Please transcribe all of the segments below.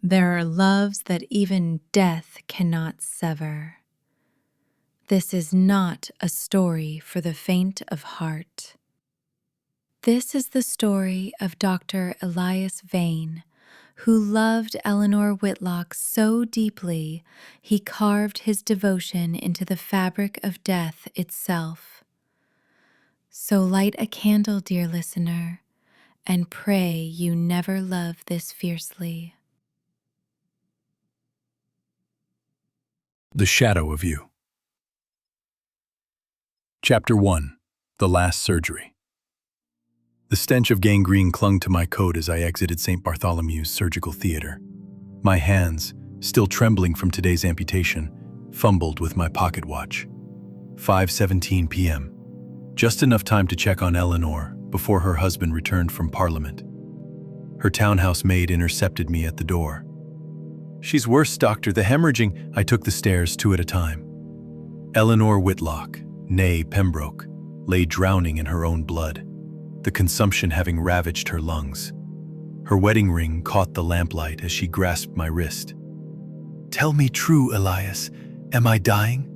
There are loves that even death cannot sever. This is not a story for the faint of heart. This is the story of Dr. Elias Vayne, who loved Eleanor Whitlock so deeply he carved his devotion into the fabric of death itself. So light a candle, dear listener, and pray you never love this fiercely. The Shadow of You. Chapter 1. The Last Surgery. The stench of gangrene clung to my coat as I exited St. Bartholomew's surgical theater. My hands, still trembling from today's amputation, fumbled with my pocket watch. 5:17 p.m. Just enough time to check on Eleanor before her husband returned from Parliament. Her townhouse maid intercepted me at the door. "She's worse, doctor, the hemorrhaging." I took the stairs 2 at a time. Eleanor Whitlock, née Pembroke, lay drowning in her own blood, the consumption having ravaged her lungs. Her wedding ring caught the lamplight as she grasped my wrist. "Tell me true, Elias, am I dying?"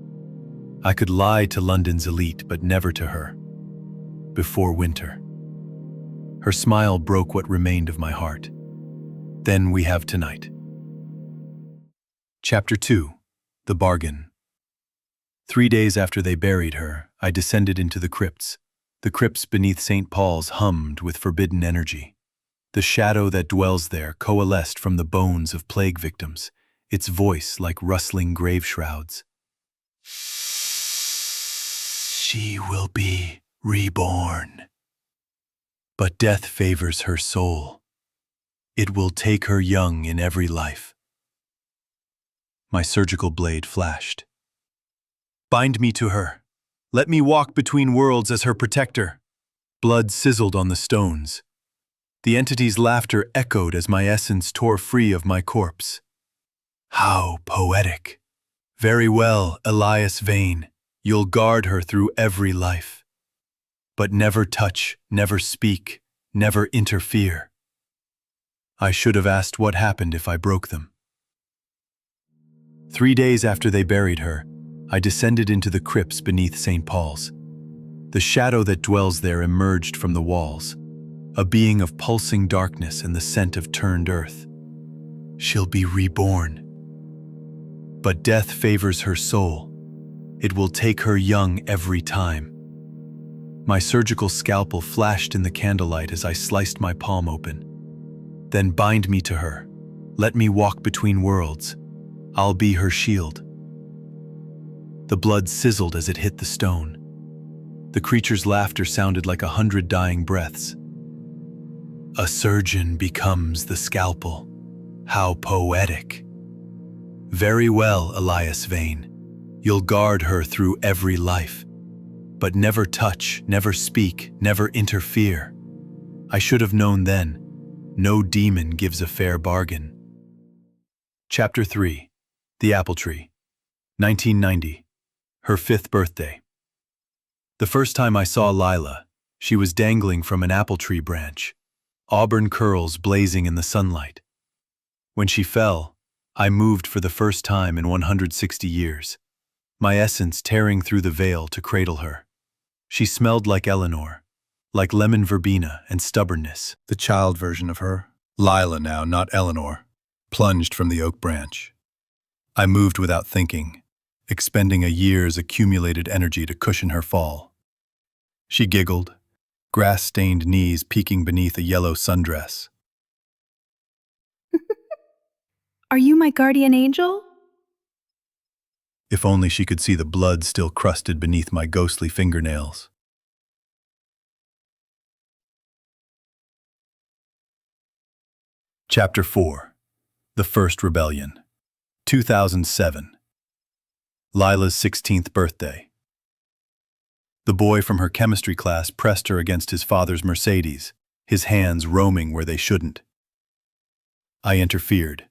I could lie to London's elite, but never to her. Before winter. Her smile broke what remained of my heart. Then we have tonight. Chapter 2. The Bargain. 3 days after they buried her, I descended into the crypts. The crypts beneath St. Paul's hummed with forbidden energy. The shadow that dwells there coalesced from the bones of plague victims, its voice like rustling grave shrouds. She will be reborn. But death favors her soul. It will take her young in every life. My surgical blade flashed. Bind me to her. Let me walk between worlds as her protector. Blood sizzled on the stones. The entity's laughter echoed as my essence tore free of my corpse. How poetic. Very well, Elias Vayne. You'll guard her through every life. But never touch, never speak, never interfere. I should have asked what happened if I broke them. 3 days after they buried her, I descended into the crypts beneath St. Paul's. The shadow that dwells there emerged from the walls, a being of pulsing darkness and the scent of turned earth. She'll be reborn. But death favors her soul. It will take her young every time. My surgical scalpel flashed in the candlelight as I sliced my palm open. Then bind me to her. Let me walk between worlds. I'll be her shield. The blood sizzled as it hit the stone. The creature's laughter sounded like 100 dying breaths. A surgeon becomes the scalpel. How poetic. Very well, Elias Vayne. You'll guard her through every life. But never touch, never speak, never interfere. I should have known then. No demon gives a fair bargain. Chapter 3. The Apple Tree. 1990. Her 5th birthday. The first time I saw Lila, she was dangling from an apple tree branch, auburn curls blazing in the sunlight. When she fell, I moved for the first time in 160 years, my essence tearing through the veil to cradle her. She smelled like Eleanor, like lemon verbena and stubbornness. The child version of her, Lila now, not Eleanor, plunged from the oak branch. I moved without thinking, expending a year's accumulated energy to cushion her fall. She giggled, grass-stained knees peeking beneath a yellow sundress. Are you my guardian angel? If only she could see the blood still crusted beneath my ghostly fingernails. Chapter 4. The First Rebellion. 2007. Lila's 16th birthday. The boy from her chemistry class pressed her against his father's Mercedes, his hands roaming where they shouldn't. I interfered.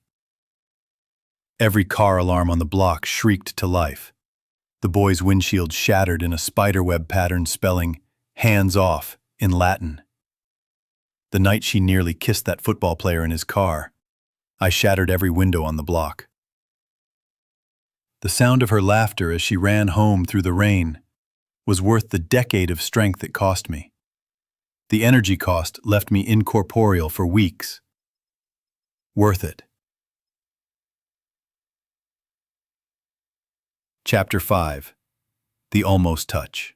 Every car alarm on the block shrieked to life. The boy's windshield shattered in a spiderweb pattern spelling, "Hands off," in Latin. The night she nearly kissed that football player in his car, I shattered every window on the block. The sound of her laughter as she ran home through the rain was worth the decade of strength it cost me. The energy cost left me incorporeal for weeks. Worth it. Chapter 5. The Almost Touch.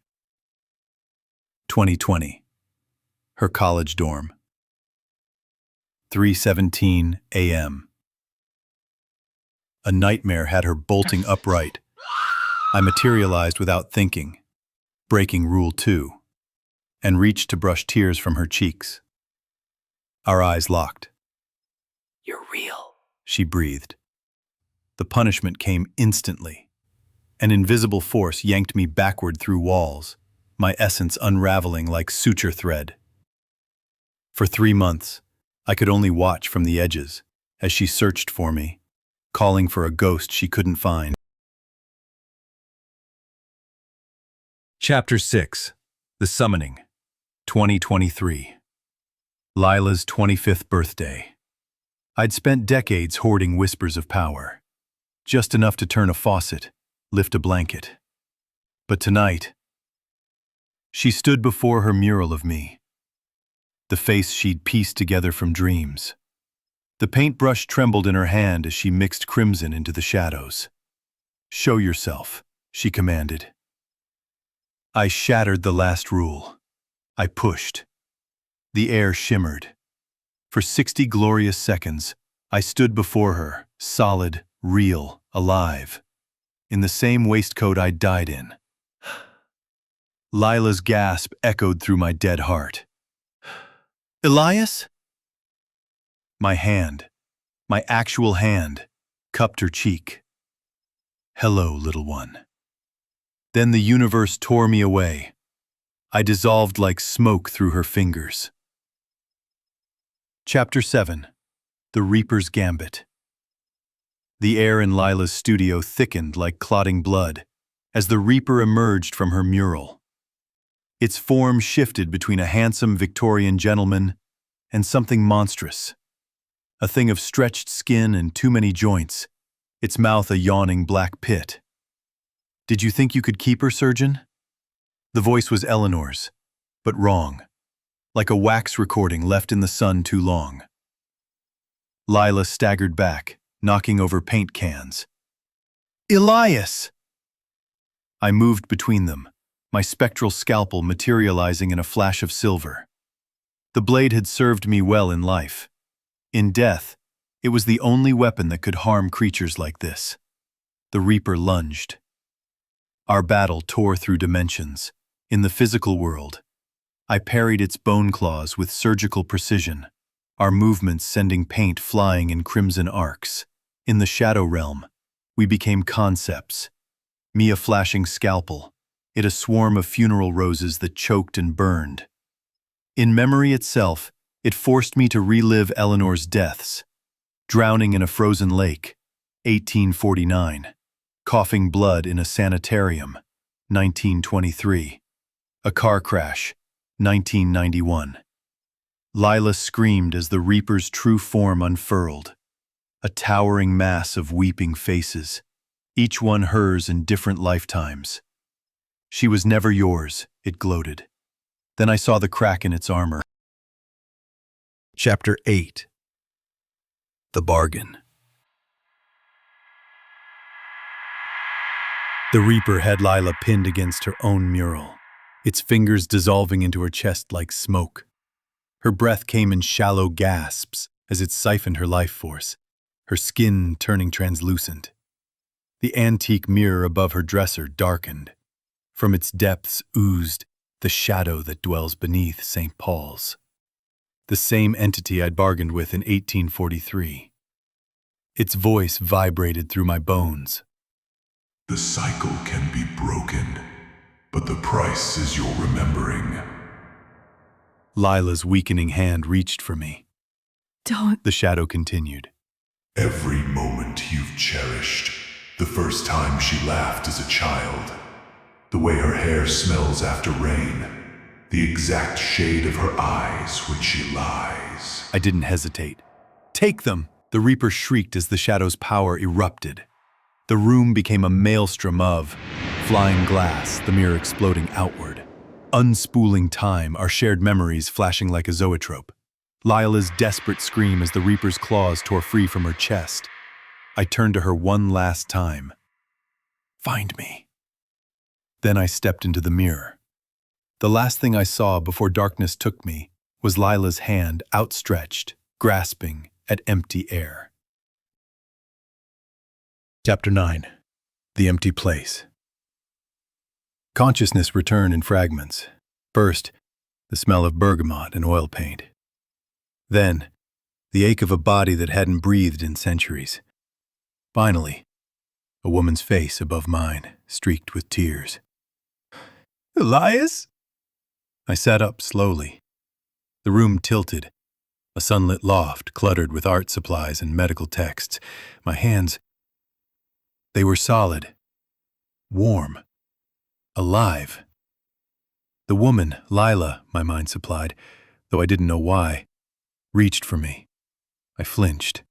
2020. Her college dorm. 3:17 a.m. A nightmare had her bolting upright. I materialized without thinking, breaking Rule 2, and reached to brush tears from her cheeks. Our eyes locked. "You're real," she breathed. The punishment came instantly. An invisible force yanked me backward through walls, my essence unraveling like suture thread. For 3 months, I could only watch from the edges as she searched for me, calling for a ghost she couldn't find. Chapter 6. The Summoning. 2023. Lila's 25th birthday. I'd spent decades hoarding whispers of power, just enough to turn a faucet, lift a blanket. But tonight, she stood before her mural of me, the face she'd pieced together from dreams. The paintbrush trembled in her hand as she mixed crimson into the shadows. "Show yourself," she commanded. I shattered the last rule. I pushed. The air shimmered. For 60 glorious seconds, I stood before her, solid, real, alive, in the same waistcoat I died in. Lila's gasp echoed through my dead heart. "Elias?" My hand, my actual hand, cupped her cheek. "Hello, little one." Then the universe tore me away. I dissolved like smoke through her fingers. Chapter 7. The Reaper's Gambit. The air in Lila's studio thickened like clotting blood as the Reaper emerged from her mural. Its form shifted between a handsome Victorian gentleman and something monstrous. A thing of stretched skin and too many joints, its mouth a yawning black pit. "Did you think you could keep her, surgeon?" The voice was Eleanor's, but wrong, like a wax recording left in the sun too long. Lila staggered back, knocking over paint cans. "Elias!" I moved between them, my spectral scalpel materializing in a flash of silver. The blade had served me well in life. In death, it was the only weapon that could harm creatures like this. The Reaper lunged. Our battle tore through dimensions. In the physical world, I parried its bone claws with surgical precision, our movements sending paint flying in crimson arcs. In the shadow realm, we became concepts. Me a flashing scalpel, it a swarm of funeral roses that choked and burned. In memory itself, it forced me to relive Eleanor's deaths. Drowning in a frozen lake, 1849. Coughing blood in a sanitarium, 1923. A car crash, 1991. Lila screamed as the Reaper's true form unfurled. A towering mass of weeping faces, each one hers in different lifetimes. "She was never yours," it gloated. Then I saw the crack in its armor. Chapter 8. The Bargain. The Reaper had Lila pinned against her own mural, its fingers dissolving into her chest like smoke. Her breath came in shallow gasps as it siphoned her life force, her skin turning translucent. The antique mirror above her dresser darkened. From its depths oozed the shadow that dwells beneath St. Paul's. The same entity I'd bargained with in 1843. Its voice vibrated through my bones. "The cycle can be broken, but the price is your remembering." Lila's weakening hand reached for me. Don't. The shadow continued. "Every moment you've cherished, the first time she laughed as a child, the way her hair smells after rain, the exact shade of her eyes when she lies." I didn't hesitate. "Take them!" The Reaper shrieked as the shadow's power erupted. The room became a maelstrom of flying glass, the mirror exploding outward. Unspooling time, our shared memories flashing like a zoetrope. Lila's desperate scream as the Reaper's claws tore free from her chest. I turned to her one last time. Find me. Then I stepped into the mirror. The last thing I saw before darkness took me was Lila's hand outstretched, grasping at empty air. Chapter 9. The Empty Place. Consciousness returned in fragments. First, the smell of bergamot and oil paint. Then, the ache of a body that hadn't breathed in centuries. Finally, a woman's face above mine, streaked with tears. Elias? I sat up slowly. The room tilted, a sunlit loft cluttered with art supplies and medical texts. My hands, they were solid, warm, alive. The woman, Lila, my mind supplied, though I didn't know why, reached for me. I flinched.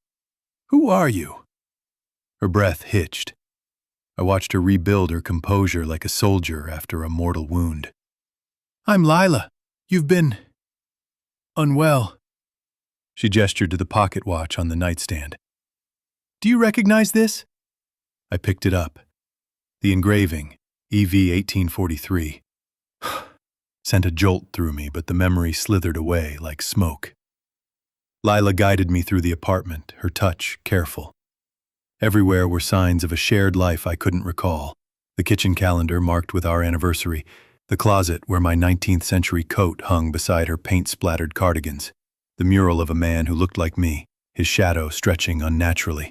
Who are you? Her breath hitched. I watched her rebuild her composure like a soldier after a mortal wound. I'm Lila. You've been unwell. She gestured to the pocket watch on the nightstand. Do you recognize this? I picked it up. The engraving, EV 1843. Sent a jolt through me, but the memory slithered away like smoke. Lila guided me through the apartment, her touch careful. Everywhere were signs of a shared life I couldn't recall. The kitchen calendar marked with our anniversary, the closet where my 19th century coat hung beside her paint-splattered cardigans, the mural of a man who looked like me, his shadow stretching unnaturally.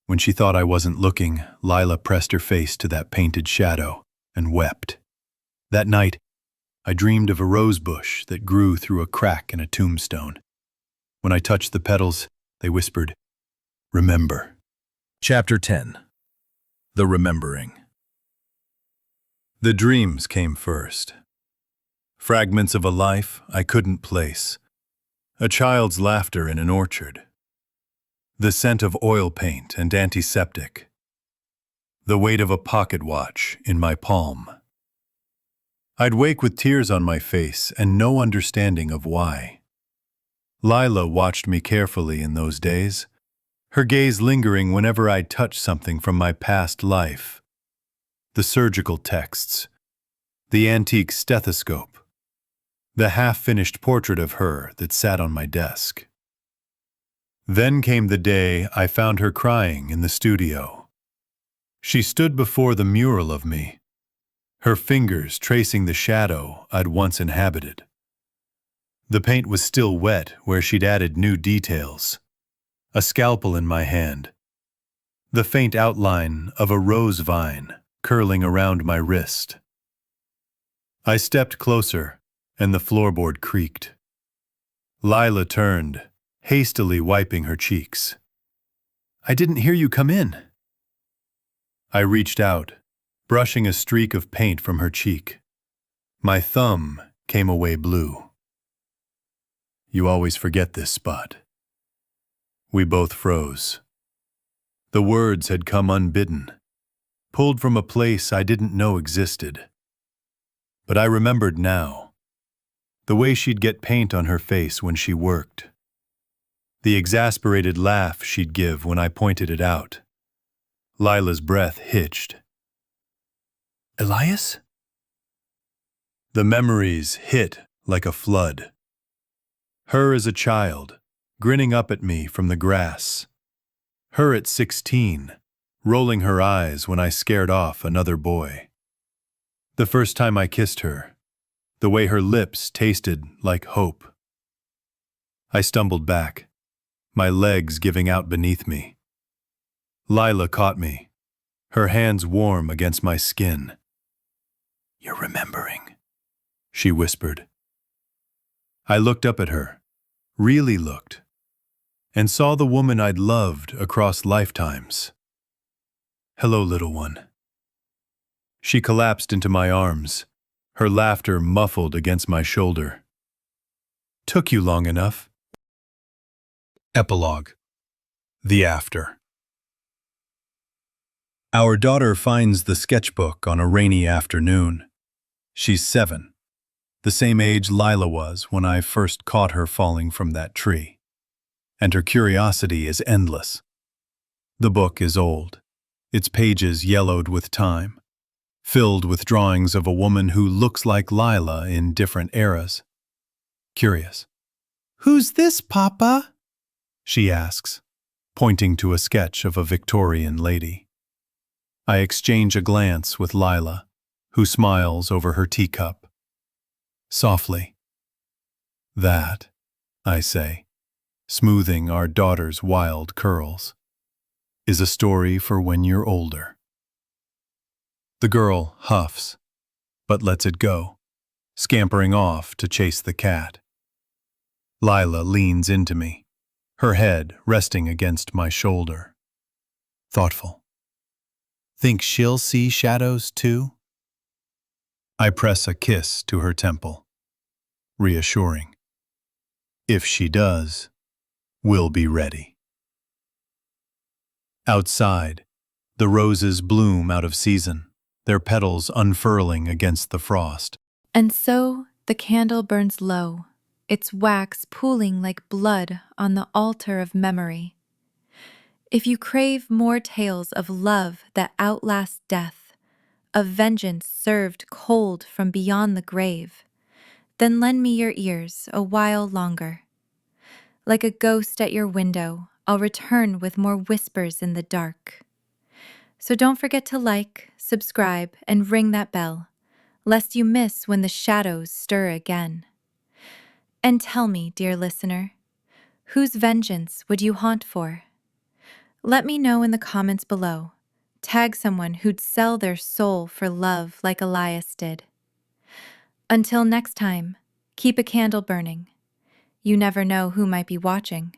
When she thought I wasn't looking, Lila pressed her face to that painted shadow and wept. That night, I dreamed of a rose bush that grew through a crack in a tombstone. When I touched the petals, they whispered, "Remember." Chapter 10. The Remembering. The dreams came first. Fragments of a life I couldn't place. A child's laughter in an orchard. The scent of oil paint and antiseptic. The weight of a pocket watch in my palm. I'd wake with tears on my face and no understanding of why. Lila watched me carefully in those days, her gaze lingering whenever I'd touch something from my past life. The surgical texts, the antique stethoscope, the half-finished portrait of her that sat on my desk. Then came the day I found her crying in the studio. She stood before the mural of me, her fingers tracing the shadow I'd once inhabited. The paint was still wet where she'd added new details. A scalpel in my hand. The faint outline of a rose vine curling around my wrist. I stepped closer, and the floorboard creaked. Lila turned, hastily wiping her cheeks. I didn't hear you come in. I reached out, brushing a streak of paint from her cheek. My thumb came away blue. You always forget this spot. We both froze. The words had come unbidden, pulled from a place I didn't know existed. But I remembered now. The way she'd get paint on her face when she worked. The exasperated laugh she'd give when I pointed it out. Lila's breath hitched. Elias? The memories hit like a flood. Her as a child, grinning up at me from the grass. Her at 16, rolling her eyes when I scared off another boy. The first time I kissed her, the way her lips tasted like hope. I stumbled back, my legs giving out beneath me. Lila caught me, her hands warm against my skin. You're remembering, she whispered. I looked up at her, really looked, and saw the woman I'd loved across lifetimes. Hello, little one. She collapsed into my arms, her laughter muffled against my shoulder. Took you long enough. Epilogue. The After. Our daughter finds the sketchbook on a rainy afternoon. She's 7, the same age Lila was when I first caught her falling from that tree. And her curiosity is endless. The book is old, its pages yellowed with time, filled with drawings of a woman who looks like Lila in different eras. Curious. "Who's this, Papa?" she asks, pointing to a sketch of a Victorian lady. I exchange a glance with Lila, who smiles over her teacup. Softly. "That," I say, smoothing our daughter's wild curls, "is a story for when you're older." The girl huffs, but lets it go, scampering off to chase the cat. Lila leans into me, her head resting against my shoulder. Thoughtful. "Think she'll see shadows too?" I press a kiss to her temple, reassuring. If she does, we'll be ready. Outside, the roses bloom out of season, their petals unfurling against the frost. And so the candle burns low, its wax pooling like blood on the altar of memory. If you crave more tales of love that outlast death, of vengeance served cold from beyond the grave, then lend me your ears a while longer. Like a ghost at your window, I'll return with more whispers in the dark. So don't forget to like, subscribe, and ring that bell, lest you miss when the shadows stir again. And tell me, dear listener, whose vengeance would you haunt for? Let me know in the comments below. Tag someone who'd sell their soul for love like Elias did. Until next time, keep a candle burning. You never know who might be watching.